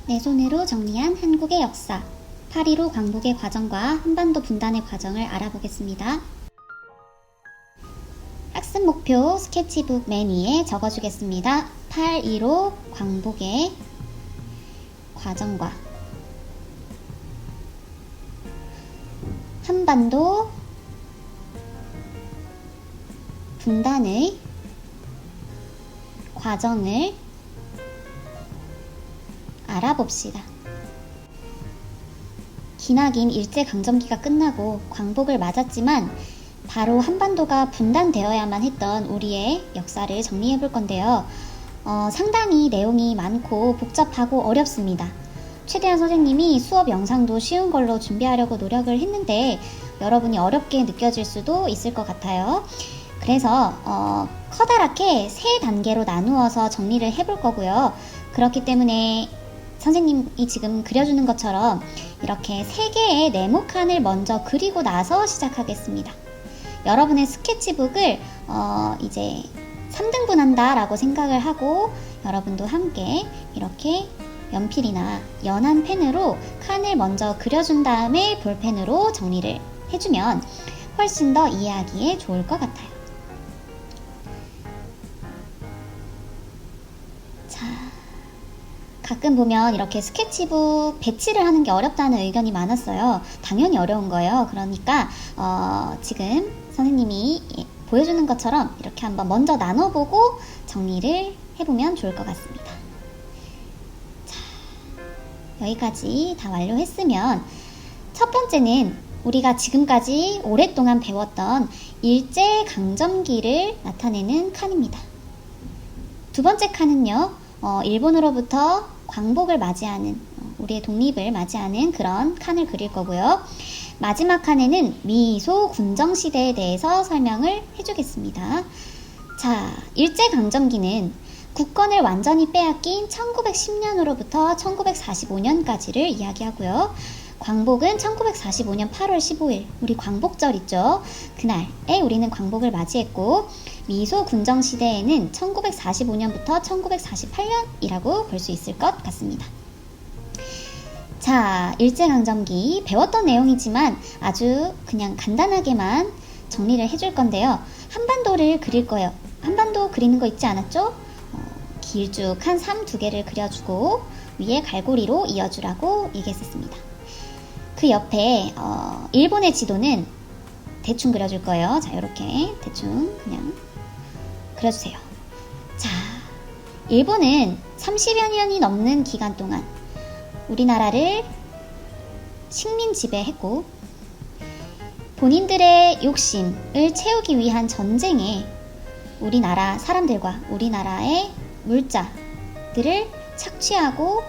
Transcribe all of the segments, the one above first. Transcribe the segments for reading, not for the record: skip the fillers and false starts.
내 손으로 정리한 한국의 역사, 8.15 광복의 과정과 한반도 분단의 과정을 알아보겠습니다. 학습 목표 스케치북 맨 위에 적어주겠습니다. 8.15 광복의 과정과 한반도 분단의 과정을 알아봅시다. 기나긴 일제강점기가 끝나고 광복을 맞았지만 바로 한반도가 분단되어야만 했던 우리의 역사를 정리해 볼 건데요. 상당히 내용이 많고 복잡하고 어렵습니다. 최대한 선생님이 수업 영상도 쉬운 걸로 준비하려고 노력을 했는데 여러분이 어렵게 느껴질 수도 있을 것 같아요. 그래서 커다랗게 3단계로 나누어서 정리를 해볼 거고요. 그렇기 때문에 선생님이 지금 그려주는 것처럼 이렇게 3개의 네모칸을 먼저 그리고 나서 시작하겠습니다. 여러분의 스케치북을 이제 3등분 한다 라고 생각을 하고 여러분도 함께 이렇게 연필이나 연한 펜으로 칸을 먼저 그려준 다음에 볼펜으로 정리를 해주면 훨씬 더 이해하기에 좋을 것 같아요. 자, 가끔 보면 이렇게 스케치북 배치를 하는 게 어렵다는 의견이 많았어요. 당연히 어려운 거예요. 그러니까 지금 선생님이 보여주는 것처럼 이렇게 한번 먼저 나눠보고 정리를 해보면 좋을 것 같습니다. 자, 여기까지 다 완료했으면 첫 번째는 우리가 지금까지 오랫동안 배웠던 일제강점기를 나타내는 칸입니다. 두 번째 칸은요, 일본으로부터 광복을 맞이하는, 우리의 독립을 맞이하는 그런 칸을 그릴 거고요. 마지막 칸에는 미소 군정시대에 대해서 설명을 해주겠습니다. 자, 일제강점기는 국권을 완전히 빼앗긴 1910년으로부터 1945년까지를 이야기하고요. 광복은 1945년 8월 15일, 우리 광복절 있죠? 그날에 우리는 광복을 맞이했고, 미소 군정시대에는 1945년부터 1948년이라고 볼 수 있을 것 같습니다. 자, 일제강점기 배웠던 내용이지만 아주 그냥 간단하게만 정리를 해줄 건데요. 한반도를 그릴 거예요. 한반도 그리는 거 있지 않았죠? 길쭉한 섬 2개를 그려주고 위에 갈고리로 이어주라고 얘기했었습니다. 그 옆에 일본의 지도는 대충 그려줄 거예요. 자, 이렇게 대충 그냥 그려주세요. 자, 일본은 30여 년이 넘는 기간 동안 우리나라를 식민 지배했고 본인들의 욕심을 채우기 위한 전쟁에 우리나라 사람들과 우리나라의 물자들을 착취하고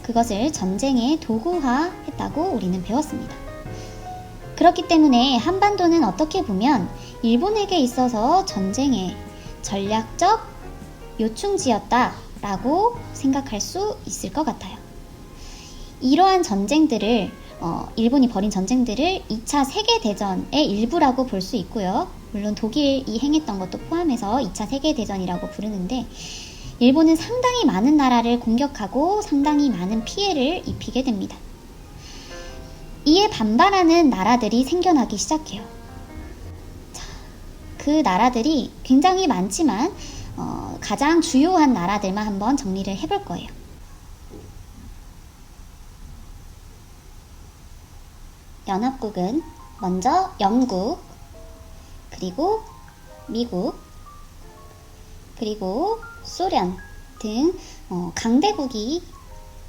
그것을 전쟁의 도구화했다고 우리는 배웠습니다. 그렇기 때문에 한반도는 어떻게 보면 일본에게 있어서 전쟁의 전략적 요충지였다라고 생각할 수 있을 것 같아요. 이러한 전쟁들을 일본이 벌인 전쟁들을 2차 세계대전의 일부라고 볼 수 있고요. 물론 독일이 행했던 것도 포함해서 2차 세계대전이라고 부르는데 일본은 상당히 많은 나라를 공격하고 상당히 많은 피해를 입히게 됩니다. 이에 반발하는 나라들이 생겨나기 시작해요. 자, 그 나라들이 굉장히 많지만 가장 주요한 나라들만 한번 정리를 해볼 거예요. 연합국은 먼저 영국, 그리고 미국, 그리고 소련 등 강대국이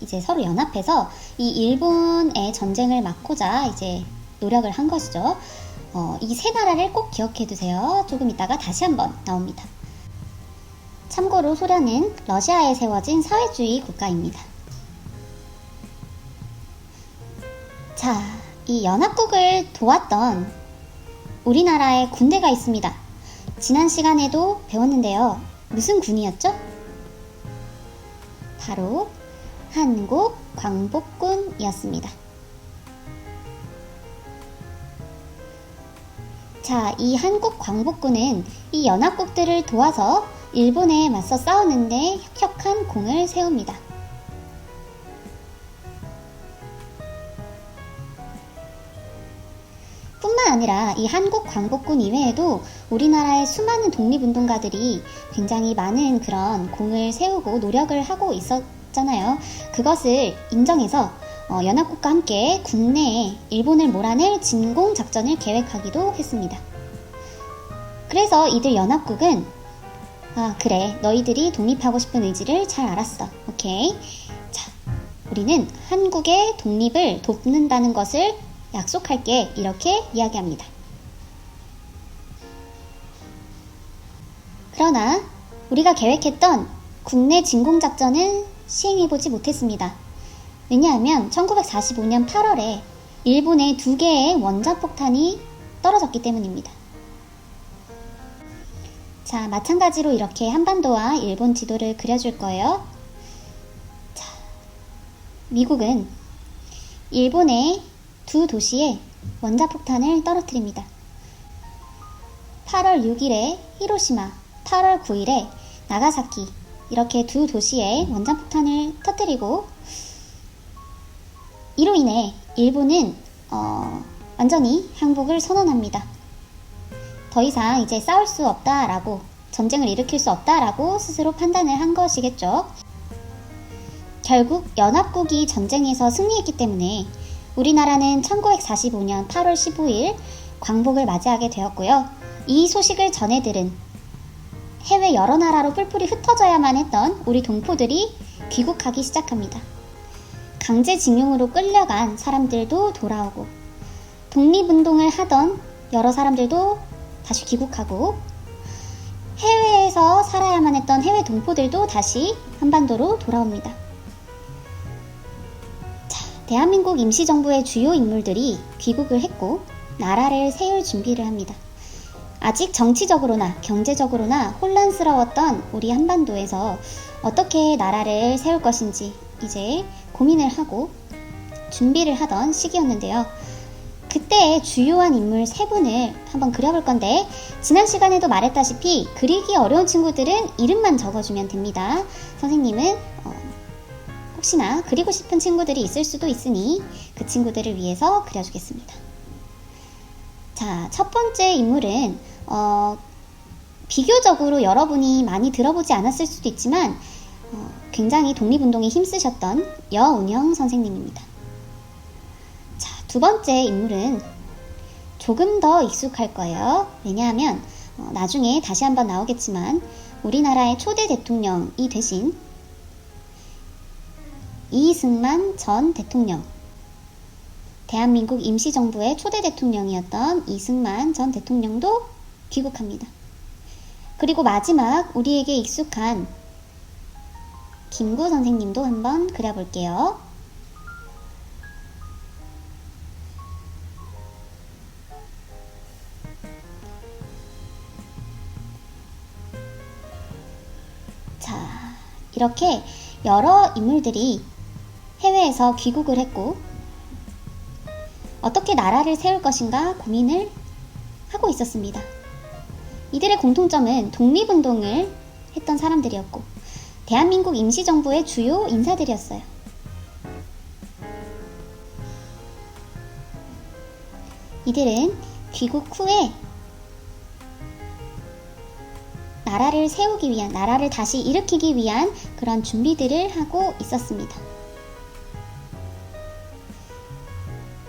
이제 서로 연합해서 이 일본의 전쟁을 막고자 이제 노력을 한 것이죠. 이 3나라를 꼭 기억해 두세요. 조금 있다가 다시 한번 나옵니다. 참고로 소련은 러시아에 세워진 사회주의 국가입니다. 자, 이 연합국을 도왔던 우리나라의 군대가 있습니다. 지난 시간에도 배웠는데요. 무슨 군이었죠? 바로 한국 광복군이었습니다. 자, 이 한국 광복군은 이 연합국들을 도와서 일본에 맞서 싸우는데 혁혁한 공을 세웁니다. 아니라 이 한국 광복군 이외에도 우리나라의 수많은 독립운동가들이 굉장히 많은 그런 공을 세우고 노력을 하고 있었잖아요. 그것을 인정해서 연합국과 함께 국내에 일본을 몰아낼 진공작전을 계획하기도 했습니다. 그래서 이들 연합국은 그래, 너희들이 독립하고 싶은 의지를 잘 알았어. 오케이. 자, 우리는 한국의 독립을 돕는다는 것을 약속할게. 이렇게 이야기합니다. 그러나 우리가 계획했던 국내 진공작전은 시행해보지 못했습니다. 왜냐하면 1945년 8월에 일본에 2개의 원자폭탄이 떨어졌기 때문입니다. 자, 마찬가지로 이렇게 한반도와 일본 지도를 그려줄 거예요. 자, 미국은 일본의 2 도시에 원자폭탄을 떨어뜨립니다. 8월 6일에 히로시마, 8월 9일에 나가사키, 이렇게 2 도시에 원자폭탄을 터뜨리고, 이로 인해 일본은 완전히 항복을 선언합니다. 더 이상 이제 싸울 수 없다라고, 전쟁을 일으킬 수 없다라고 스스로 판단을 한 것이겠죠. 결국 연합국이 전쟁에서 승리했기 때문에 우리나라는 1945년 8월 15일 광복을 맞이하게 되었고요. 이 소식을 전해들은 해외 여러 나라로 뿔뿔이 흩어져야만 했던 우리 동포들이 귀국하기 시작합니다. 강제징용으로 끌려간 사람들도 돌아오고, 독립운동을 하던 여러 사람들도 다시 귀국하고, 해외에서 살아야만 했던 해외 동포들도 다시 한반도로 돌아옵니다. 자, 대한민국 임시정부의 주요 인물들이 귀국을 했고 나라를 세울 준비를 합니다. 아직 정치적으로나 경제적으로나 혼란스러웠던 우리 한반도에서 어떻게 나라를 세울 것인지 이제 고민을 하고 준비를 하던 시기였는데요. 그때의 주요한 인물 3분을 한번 그려볼 건데, 지난 시간에도 말했다시피 그리기 어려운 친구들은 이름만 적어주면 됩니다. 선생님은 혹시나 그리고 싶은 친구들이 있을 수도 있으니 그 친구들을 위해서 그려주겠습니다. 자, 첫 번째 인물은 비교적으로 여러분이 많이 들어보지 않았을 수도 있지만 굉장히 독립운동에 힘쓰셨던 여운형 선생님입니다. 자, 두 번째 인물은 조금 더 익숙할 거예요. 왜냐하면 나중에 다시 한번 나오겠지만 우리나라의 초대 대통령이 되신 이승만 전 대통령, 대한민국 임시정부의 초대 대통령이었던 이승만 전 대통령도 귀국합니다. 그리고 마지막 우리에게 익숙한 김구 선생님도 한번 그려볼게요. 자, 이렇게 여러 인물들이 해외에서 귀국을 했고 어떻게 나라를 세울 것인가 고민을 하고 있었습니다. 이들의 공통점은 독립운동을 했던 사람들이었고 대한민국 임시정부의 주요 인사들이었어요. 이들은 귀국 후에 나라를 세우기 위한, 나라를 다시 일으키기 위한 그런 준비들을 하고 있었습니다.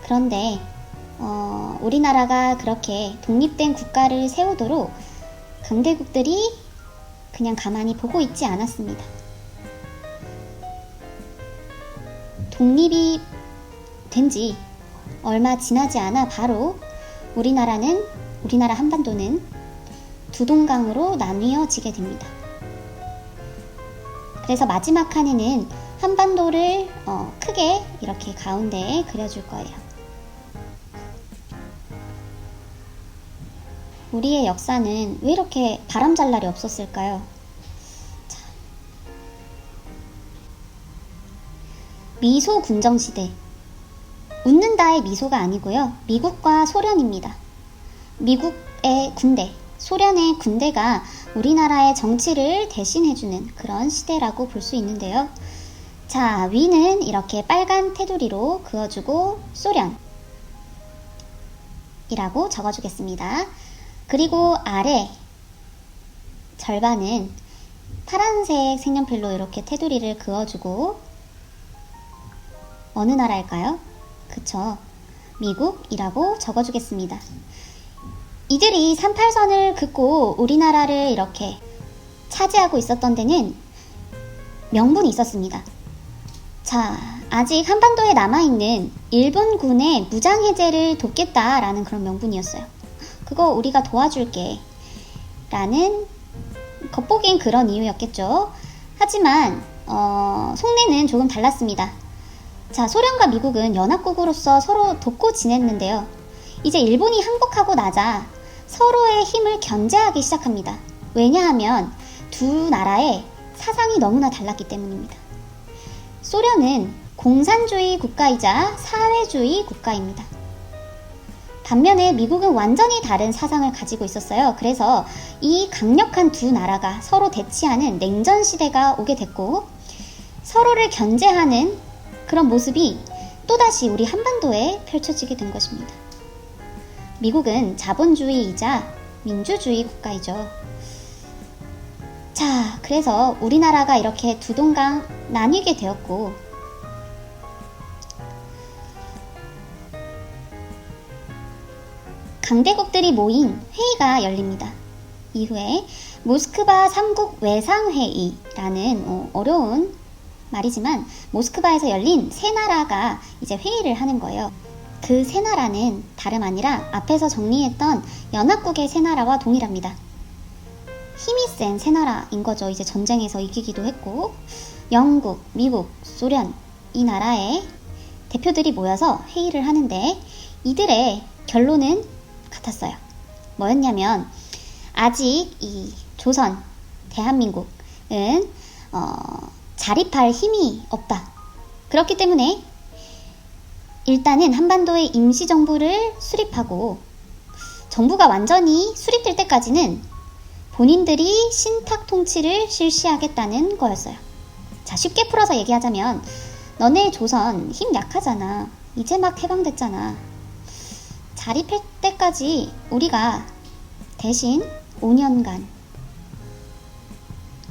그런데 우리나라가 그렇게 독립된 국가를 세우도록 강대국들이 그냥 가만히 보고 있지 않았습니다. 독립이 된 지 얼마 지나지 않아 바로 우리나라 한반도는 두 동강으로 나뉘어지게 됩니다. 그래서 마지막 칸에는 한반도를 크게 이렇게 가운데에 그려줄 거예요. 우리의 역사는 왜 이렇게 바람잘 날이 없었을까요? 자, 미소 군정시대. 웃는다의 미소가 아니고요. 미국과 소련입니다. 미국의 군대, 소련의 군대가 우리나라의 정치를 대신해주는 그런 시대라고 볼 수 있는데요. 자, 위는 이렇게 빨간 테두리로 그어주고 소련, 이라고 적어주겠습니다. 그리고 아래 절반은 파란색 색연필로 이렇게 테두리를 그어주고, 어느 나라일까요? 그쵸, 미국이라고 적어주겠습니다. 이들이 38선을 긋고 우리나라를 이렇게 차지하고 있었던 데는 명분이 있었습니다. 자, 아직 한반도에 남아있는 일본군의 무장해제를 돕겠다라는 그런 명분이었어요. 그거 우리가 도와줄게 라는 겉보기엔 그런 이유였겠죠. 하지만 속내는 조금 달랐습니다. 자, 소련과 미국은 연합국으로서 서로 돕고 지냈는데요. 이제 일본이 항복하고 나자 서로의 힘을 견제하기 시작합니다. 왜냐하면 두 나라의 사상이 너무나 달랐기 때문입니다. 소련은 공산주의 국가이자 사회주의 국가입니다. 반면에 미국은 완전히 다른 사상을 가지고 있었어요. 그래서 이 강력한 두 나라가 서로 대치하는 냉전 시대가 오게 됐고, 서로를 견제하는 그런 모습이 또다시 우리 한반도에 펼쳐지게 된 것입니다. 미국은 자본주의이자 민주주의 국가이죠. 자, 그래서 우리나라가 이렇게 두 동강 나뉘게 되었고, 강대국들이 모인 회의가 열립니다. 이후에 모스크바 3국 외상회의라는 어려운 말이지만, 모스크바에서 열린 세 나라가 이제 회의를 하는 거예요. 그 세 나라는 다름 아니라 앞에서 정리했던 연합국의 세 나라와 동일합니다. 힘이 센 세 나라인 거죠. 이제 전쟁에서 이기기도 했고, 영국, 미국, 소련, 이 나라의 대표들이 모여서 회의를 하는데, 이들의 결론은 같았어요. 뭐였냐면, 아직 이 조선, 대한민국은 자립할 힘이 없다. 그렇기 때문에 일단은 한반도의 임시정부를 수립하고, 정부가 완전히 수립될 때까지는 본인들이 신탁 통치를 실시하겠다는 거였어요. 자, 쉽게 풀어서 얘기하자면, 너네 조선 힘 약하잖아. 이제 막 해방됐잖아. 자립할 때까지 우리가 대신 5년간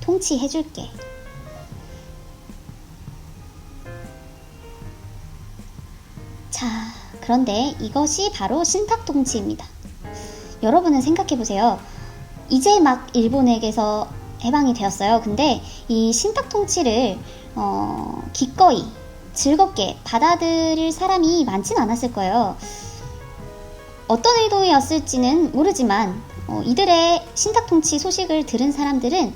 통치해줄게. 자, 그런데 이것이 바로 신탁통치입니다. 여러분은 생각해보세요. 이제 막 일본에게서 해방이 되었어요. 근데 이 신탁통치를 기꺼이 즐겁게 받아들일 사람이 많진 않았을 거예요. 어떤 의도였을지는 모르지만 이들의 신탁통치 소식을 들은 사람들은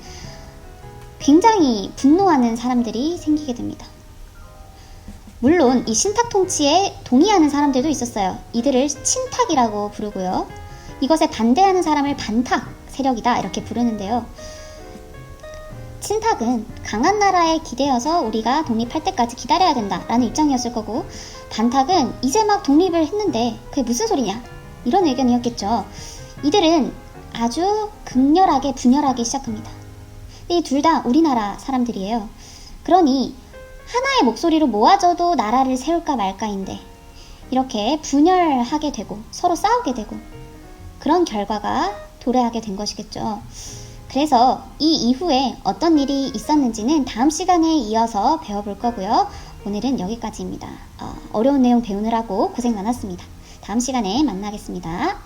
굉장히 분노하는 사람들이 생기게 됩니다. 물론 이 신탁통치에 동의하는 사람들도 있었어요. 이들을 친탁이라고 부르고요. 이것에 반대하는 사람을 반탁 세력이다 이렇게 부르는데요. 친탁은 강한 나라에 기대어서 우리가 독립할 때까지 기다려야 된다라는 입장이었을 거고, 반탁은 이제 막 독립을 했는데 그게 무슨 소리냐 이런 의견이었겠죠. 이들은 아주 극렬하게 분열하기 시작합니다. 이 둘 다 우리나라 사람들이에요. 그러니 하나의 목소리로 모아져도 나라를 세울까 말까인데 이렇게 분열하게 되고 서로 싸우게 되고, 그런 결과가 도래하게 된 것이겠죠. 그래서 이 이후에 어떤 일이 있었는지는 다음 시간에 이어서 배워볼 거고요. 오늘은 여기까지입니다. 어려운 내용 배우느라고 고생 많았습니다. 다음 시간에 만나겠습니다.